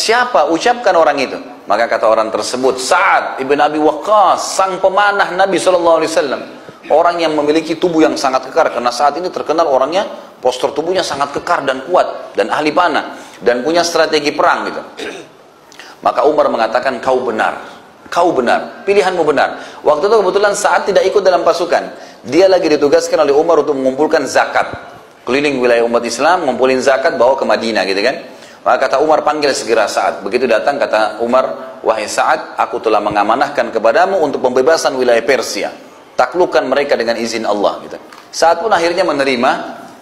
siapa? Ucapkan orang itu. Maka kata orang tersebut, Sa'ad ibn Abi Waqqas, sang pemanah Nabi SAW. Orang yang memiliki tubuh yang sangat kekar, karena saat ini terkenal orangnya, postur tubuhnya sangat kekar dan kuat, dan ahli panah, dan punya strategi perang gitu. Maka Umar mengatakan, kau benar, pilihanmu benar. Waktu itu kebetulan Sa'ad tidak ikut dalam pasukan. Dia lagi ditugaskan oleh Umar untuk mengumpulkan zakat. Keliling wilayah umat Islam, ngumpulin zakat, bawa ke Madinah gitu kan. Maka kata Umar, panggil segera Sa'ad. Begitu datang, kata Umar, wahai Sa'ad, aku telah mengamanahkan kepadamu untuk pembebasan wilayah Persia. Taklukkan mereka dengan izin Allah gitu. Sa'ad pun akhirnya menerima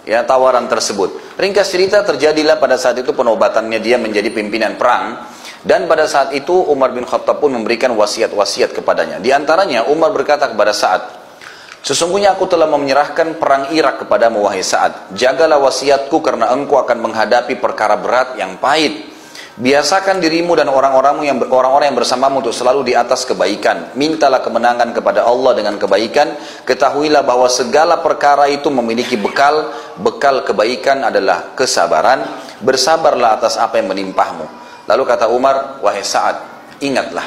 ya tawaran tersebut. Ringkas cerita, terjadilah pada saat itu penobatannya dia menjadi pimpinan perang. Dan pada saat itu Umar bin Khattab pun memberikan wasiat-wasiat kepadanya. Di antaranya Umar berkata kepada Sa'ad, sesungguhnya aku telah menyerahkan perang Irak kepadamu wahai Sa'ad. Jagalah wasiatku karena engkau akan menghadapi perkara berat yang pahit. Biasakan dirimu dan orang-orang yang bersamamu untuk selalu di atas kebaikan. Mintalah kemenangan kepada Allah dengan kebaikan. Ketahuilah bahwa segala perkara itu memiliki bekal. Bekal kebaikan adalah kesabaran. Bersabarlah atas apa yang menimpahmu. Lalu kata Umar, wahai Sa'ad, ingatlah,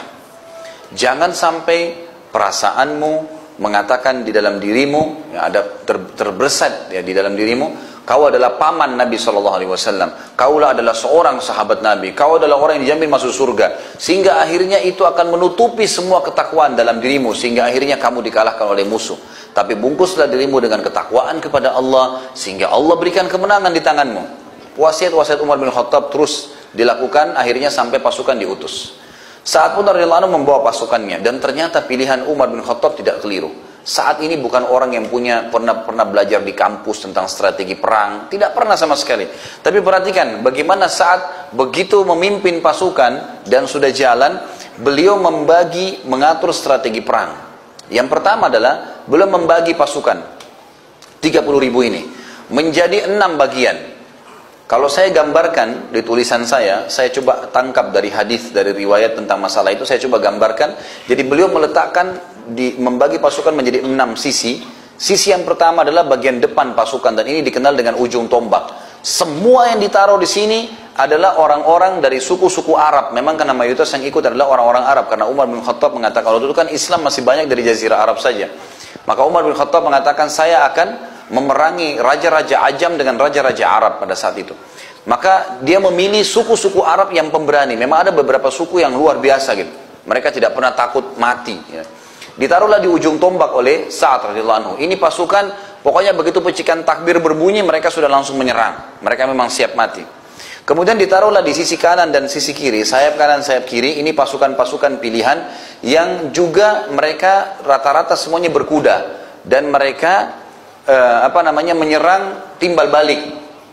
jangan sampai perasaanmu mengatakan di dalam dirimu, ya, ada terbersat ya, di dalam dirimu, kau adalah paman Nabi SAW, kaulah adalah seorang sahabat Nabi, kau adalah orang yang dijamin masuk surga, sehingga akhirnya itu akan menutupi semua ketakwaan dalam dirimu, sehingga akhirnya kamu dikalahkan oleh musuh. Tapi bungkuslah dirimu dengan ketakwaan kepada Allah, sehingga Allah berikan kemenangan di tanganmu. Wasiat-wasiat Umar bin Khattab terus dilakukan, akhirnya sampai pasukan diutus. Saat pun radhiyallahu anhu membawa pasukannya, dan ternyata pilihan Umar bin Khattab tidak keliru. Saat ini bukan orang yang pernah belajar di kampus tentang strategi perang, tidak pernah sama sekali. Tapi perhatikan bagaimana saat begitu memimpin pasukan dan sudah jalan, beliau mengatur strategi perang. Yang pertama adalah beliau membagi pasukan 30.000 ini menjadi 6 bagian. Kalau saya gambarkan di tulisan saya coba tangkap dari hadis, dari riwayat tentang masalah itu, saya coba gambarkan. Jadi beliau meletakkan, membagi pasukan menjadi 6 sisi. Sisi yang pertama adalah bagian depan pasukan, dan ini dikenal dengan ujung tombak. Semua yang ditaruh di sini adalah orang-orang dari suku-suku Arab. Memang karena mayoritas yang ikut adalah orang-orang Arab, karena Umar bin Khattab mengatakan, kalau dulu kan Islam masih banyak dari Jazirah Arab saja. Maka Umar bin Khattab mengatakan, saya akan memerangi raja-raja Ajam dengan raja-raja Arab pada saat itu. Maka dia memilih suku-suku Arab yang pemberani. Memang ada beberapa suku yang luar biasa gitu. Mereka tidak pernah takut mati ya. Ditaruhlah di ujung tombak oleh Sa'ad radhiyallahu anhu. Ini pasukan, pokoknya begitu pecikan takbir berbunyi, mereka sudah langsung menyerang. Mereka memang siap mati. Kemudian ditaruhlah di sisi kanan dan sisi kiri, sayap kanan, sayap kiri. Ini pasukan-pasukan pilihan yang juga mereka rata-rata semuanya berkuda, dan mereka menyerang timbal balik.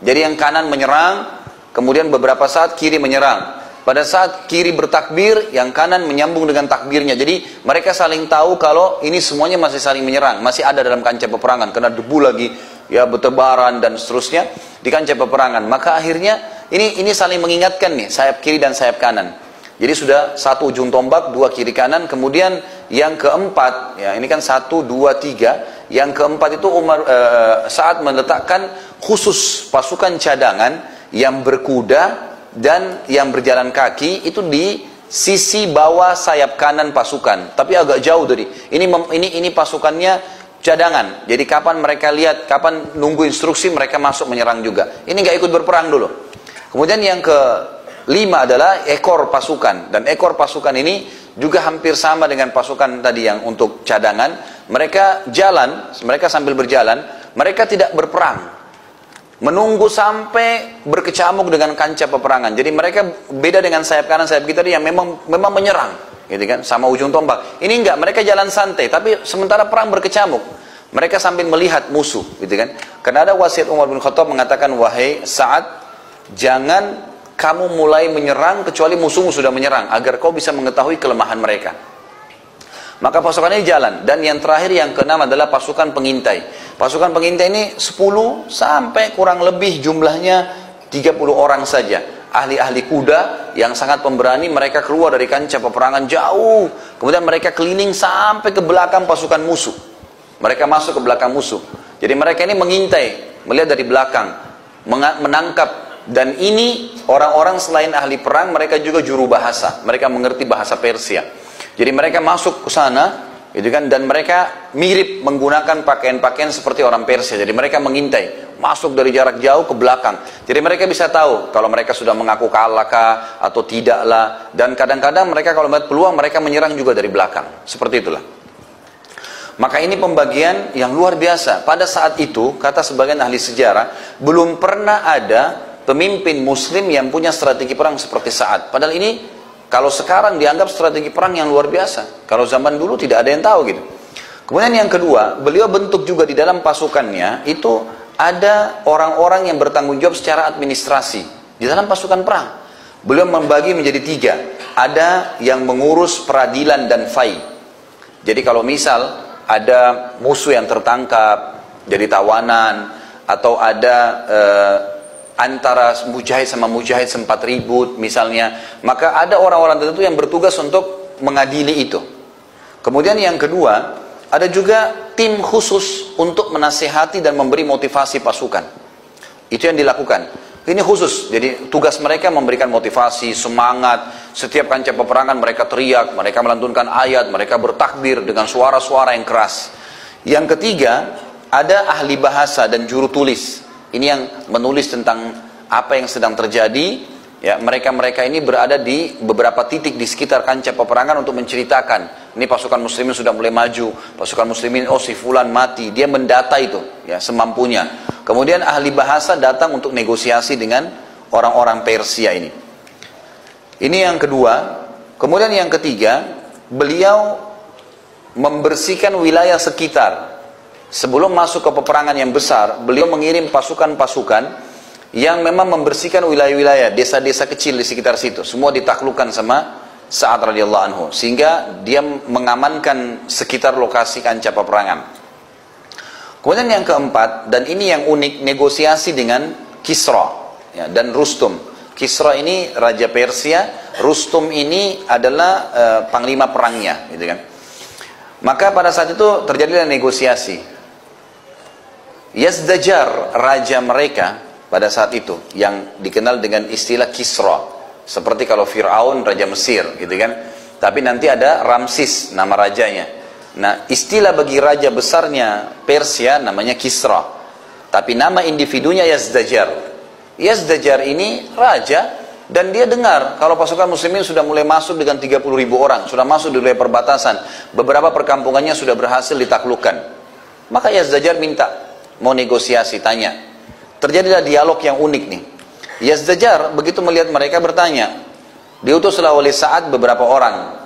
Jadi yang kanan menyerang, kemudian beberapa saat kiri menyerang. Pada saat kiri bertakbir, yang kanan menyambung dengan takbirnya. Jadi mereka saling tahu kalau ini semuanya masih saling menyerang, masih ada dalam kancah peperangan, karena debu lagi ya bertebaran dan seterusnya di kancah peperangan. Maka akhirnya ini saling mengingatkan nih, sayap kiri dan sayap kanan. Jadi sudah satu ujung tombak, 2 kiri kanan. Kemudian yang keempat, ya ini kan 1, 2, 3. Yang keempat itu Sa'ad meletakkan khusus pasukan cadangan yang berkuda dan yang berjalan kaki itu di sisi bawah sayap kanan pasukan, tapi agak jauh tadi. Ini pasukannya cadangan. Jadi kapan mereka lihat, kapan nunggu instruksi, mereka masuk menyerang juga. Ini nggak ikut berperang dulu. Kemudian yang kelima adalah ekor pasukan, dan ekor pasukan ini juga hampir sama dengan pasukan tadi yang untuk cadangan. Mereka sambil berjalan, mereka tidak berperang, menunggu sampai berkecamuk dengan kancah peperangan. Jadi mereka beda dengan sayap kanan, sayap kiri yang memang menyerang, gitu kan, sama ujung tombak. Ini enggak, mereka jalan santai, tapi sementara perang berkecamuk, mereka sambil melihat musuh, gitu kan. Karena ada wasiat Umar bin Khattab mengatakan, wahai Sa'ad, jangan kamu mulai menyerang kecuali musuhmu sudah menyerang, agar kau bisa mengetahui kelemahan mereka. Maka pasukan ini jalan. Dan yang terakhir, yang keenam adalah pasukan pengintai. Pasukan pengintai ini 10 sampai kurang lebih jumlahnya 30 orang saja. Ahli-ahli kuda yang sangat pemberani. Mereka keluar dari kancah peperangan jauh, kemudian mereka keliling sampai ke belakang pasukan musuh. Mereka masuk ke belakang musuh. Jadi mereka ini mengintai, melihat dari belakang, menangkap Dan ini orang-orang selain ahli perang, mereka juga juru bahasa. Mereka mengerti bahasa Persia. Jadi mereka masuk ke sana, gitu kan, dan mereka mirip menggunakan pakaian-pakaian seperti orang Persia. Jadi mereka mengintai, masuk dari jarak jauh ke belakang. Jadi mereka bisa tahu kalau mereka sudah mengaku kalah kah atau tidaklah. Dan kadang-kadang mereka kalau melihat peluang, mereka menyerang juga dari belakang. Seperti itulah. Maka ini pembagian yang luar biasa. Pada saat itu, kata sebagian ahli sejarah, belum pernah ada pemimpin muslim yang punya strategi perang seperti Sa'ad. Padahal ini kalau sekarang dianggap strategi perang yang luar biasa. Kalau zaman dulu tidak ada yang tahu gitu. Kemudian yang kedua, beliau bentuk juga di dalam pasukannya itu ada orang-orang yang bertanggung jawab secara administrasi di dalam pasukan perang. Beliau membagi menjadi 3. Ada yang mengurus peradilan dan fai. Jadi kalau misal ada musuh yang tertangkap jadi tawanan, atau ada antara mujahid sama mujahid sempat ribut misalnya, maka ada orang-orang tertentu yang bertugas untuk mengadili itu. Kemudian yang kedua, ada juga tim khusus untuk menasihati dan memberi motivasi pasukan. Itu yang dilakukan. Ini khusus, jadi tugas mereka memberikan motivasi, semangat. Setiap kancah peperangan mereka teriak, mereka melantunkan ayat, mereka bertakbir dengan suara-suara yang keras. Yang ketiga, ada ahli bahasa dan juru tulis. Ini yang menulis tentang apa yang sedang terjadi. Ya, mereka-mereka ini berada di beberapa titik di sekitar kancah peperangan untuk menceritakan. Ini pasukan muslimin sudah mulai maju, pasukan muslimin, oh si fulan mati. Dia mendata itu, ya, semampunya. Kemudian ahli bahasa datang untuk negosiasi dengan orang-orang Persia ini. Ini yang kedua. Kemudian yang ketiga, beliau membersihkan wilayah sekitar. Sebelum masuk ke peperangan yang besar, beliau mengirim pasukan-pasukan yang memang membersihkan wilayah-wilayah, desa-desa kecil di sekitar situ. Semua ditaklukkan sama Sa'ad radhiyallahu anhu, sehingga dia mengamankan sekitar lokasi kancah peperangan. Kemudian yang keempat, dan ini yang unik, negosiasi dengan Kisra, ya, dan Rustum. Kisra ini raja Persia, Rustum ini adalah panglima perangnya, gitu kan. Maka pada saat itu terjadilah negosiasi. Yazdajar, raja mereka pada saat itu, yang dikenal dengan istilah Kisra, seperti kalau Fir'aun raja Mesir, gitu kan. Tapi nanti ada Ramsis nama rajanya. Nah, istilah bagi raja besarnya Persia namanya Kisra, tapi nama individunya Yazdajar. Yazdajar ini raja, dan dia dengar kalau pasukan muslimin sudah mulai masuk dengan 30.000 orang, sudah masuk di wilayah perbatasan, beberapa perkampungannya sudah berhasil ditaklukkan. Maka Yazdajar minta mau negosiasi, tanya. Terjadilah dialog yang unik nih. Yazdajar begitu melihat mereka bertanya, diutuslah oleh Sa'ad beberapa orang